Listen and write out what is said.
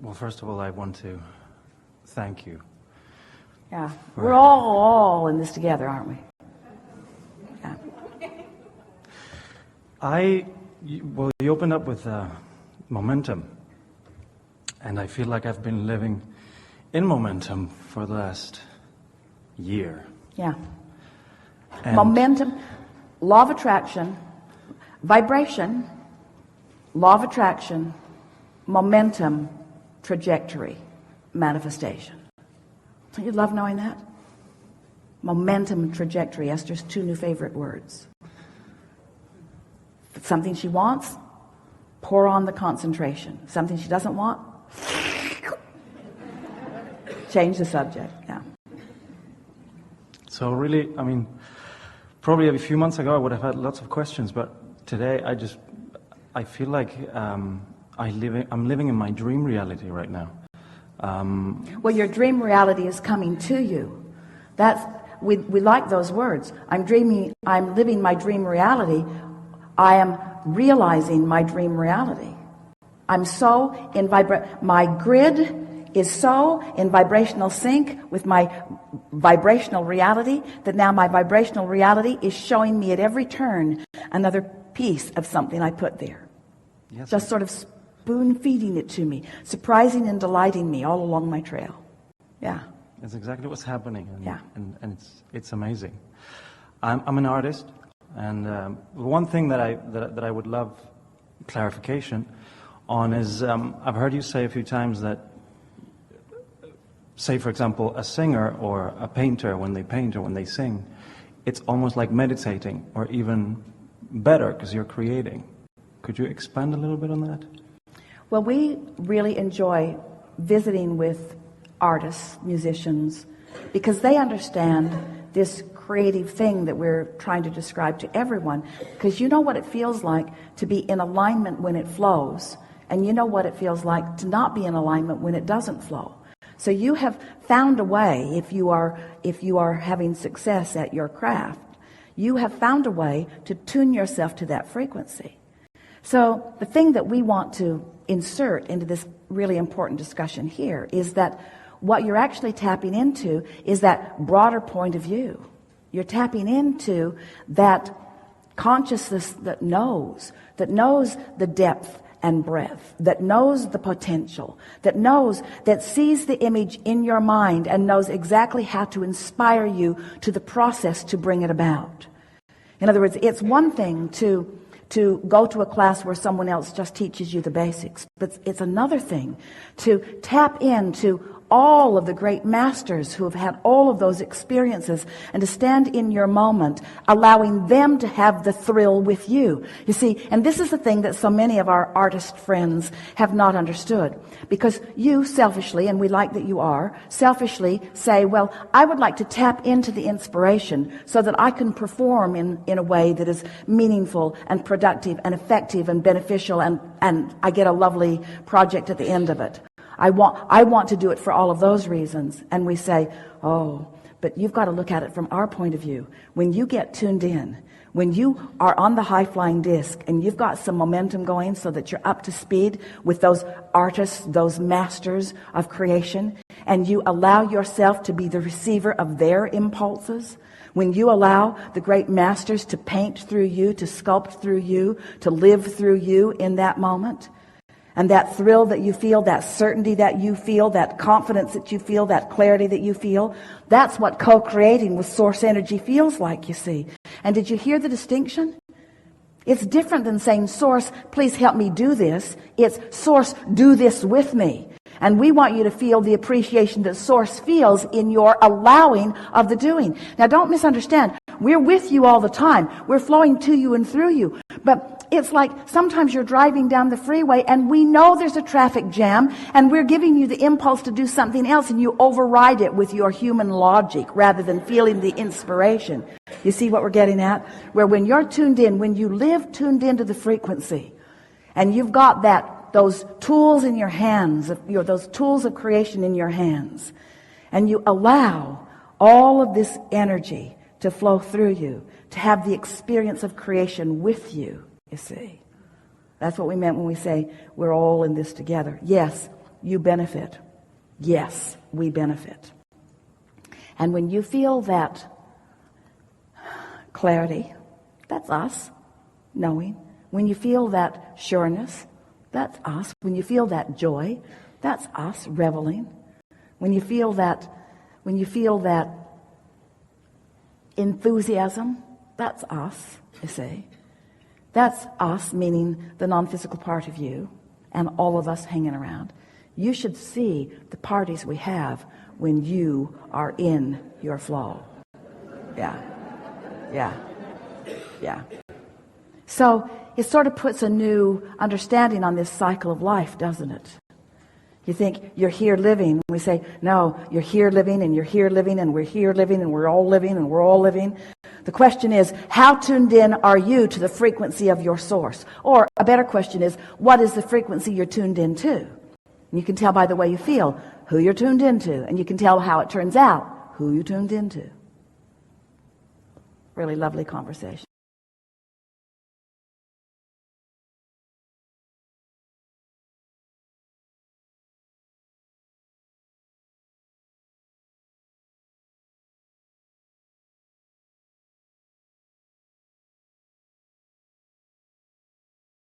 Well, first of all, I want to thank you. Yeah, we're all in this together, aren't we? Yeah. You opened up with momentum, and I feel like I've been living in momentum for the last year. Yeah. And Momentum, law of attraction, vibration, law of attraction, momentum, trajectory, manifestation. Don't you love knowing that? Momentum and trajectory, Esther's two new favorite words. If it's something she wants, pour on the concentration. Something she doesn't want, change the subject. Yeah. So really, I mean, probably a few months ago I would have had lots of questions, but today I feel like I'm living in my dream reality right now. Well, your dream reality is coming to you. We like those words. I'm living my dream reality. I am realizing my dream reality. I'm so in my grid is so in vibrational sync with my vibrational reality that now my vibrational reality is showing me at every turn another piece of something I put there. Yes, just sort of spoon feeding it to me, surprising and delighting me all along my trail. Yeah. That's exactly what's happening, and it's amazing. I'm an artist, and one thing that I would love clarification on is I've heard you say a few times that, say for example, a singer or a painter, when they paint or when they sing, it's almost like meditating, or even better because you're creating. Could you expand a little bit on that? Well, we really enjoy visiting with artists, musicians, because they understand this creative thing that we're trying to describe to everyone. Because you know what it feels like to be in alignment when it flows, and you know what it feels like to not be in alignment when it doesn't flow. So you have found a way, if you are having success at your craft, you have found a way to tune yourself to that frequency. So the thing that we want to insert into this really important discussion here is that what you're actually tapping into is that broader point of view. You're tapping into that consciousness that knows the depth and breadth, that knows the potential, that sees the image in your mind and knows exactly how to inspire you to the process to bring it about. In other words, it's one thing to go to a class where someone else just teaches you the basics, but it's another thing to tap into all of the great masters who have had all of those experiences and to stand in your moment, allowing them to have the thrill with you. You see, and this is the thing that so many of our artist friends have not understood, because you selfishly, and we like that you are, selfishly say, well, I would like to tap into the inspiration so that I can perform in a way that is meaningful and productive and effective and beneficial, and I get a lovely project at the end of it. I want to do it for all of those reasons. And we say, oh, but you've got to look at it from our point of view. When you get tuned in, when you are on the high-flying disc and you've got some momentum going so that you're up to speed with those artists, those masters of creation, and you allow yourself to be the receiver of their impulses, when you allow the great masters to paint through you, to sculpt through you, to live through you in that moment, and that thrill that you feel, that certainty that you feel, that confidence that you feel, that clarity that you feel, that's what co-creating with source energy feels like, you see. And did you hear the distinction? It's different than saying, source, please help me do this. It's, source, do this with me. And we want you to feel the appreciation that source feels in your allowing of the doing. Now, don't misunderstand. We're with you all the time. We're flowing to you and through you. But it's like sometimes you're driving down the freeway and we know there's a traffic jam and we're giving you the impulse to do something else, and you override it with your human logic rather than feeling the inspiration. You see what we're getting at? Where when you're tuned in, when you live tuned into the frequency, and you've got those tools in your hands, those tools of creation in your hands, and you allow all of this energy to flow through you, to have the experience of creation with you, you see. That's what we meant when we say we're all in this together. Yes, you benefit. Yes, we benefit. And when you feel that clarity, that's us, knowing. When you feel that sureness, that's us. When you feel that joy, that's us, reveling. When you feel that enthusiasm, that's us, you see. That's us, meaning the non-physical part of you, and all of us hanging around. You should see the parties we have when you are in your flow. Yeah. So it sort of puts a new understanding on this cycle of life, doesn't it? You think you're here living. We say, no, you're here living, and you're here living, and we're here living, and we're all living, and we're all living. The question is, how tuned in are you to the frequency of your source? Or a better question is, what is the frequency you're tuned into? And you can tell by the way you feel who you're tuned into, and you can tell how it turns out who you tuned into. Really lovely conversation.